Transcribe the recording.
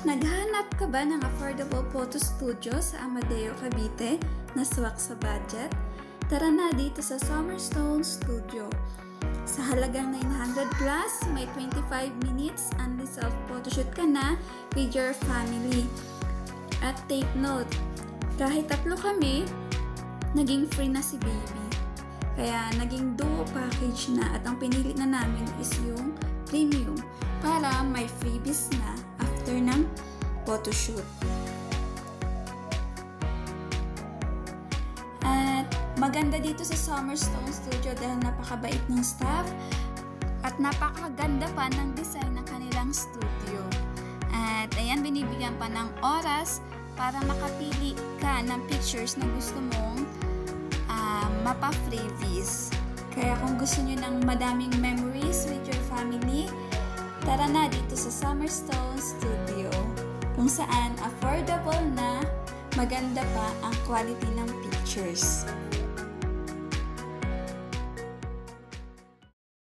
Naghahanap ka ba ng affordable photo studio sa Amadeo, Cavite na swak sa budget? Tara na dito sa Summerstone Studio. Sa halagang 900 plus, may 25 minutes only self-photoshoot ka na with your family. At take note, kahit tatlo kami, naging free na si baby. Kaya naging duo package na at ang pinili na namin is yung premium para may freebies na after ng photoshoot. At maganda dito sa Summerstone Studio dahil napakabait ng staff at napakaganda pa ng design ng kanilang studio. At ayan, binibigyan pa ng oras para makapili ka ng pictures na gusto mong mapa-freebies. Kaya kung gusto nyo ng madaming memories with your family, tara na dito sa Summerstone Studio, kung saan affordable na maganda pa ang quality ng pictures.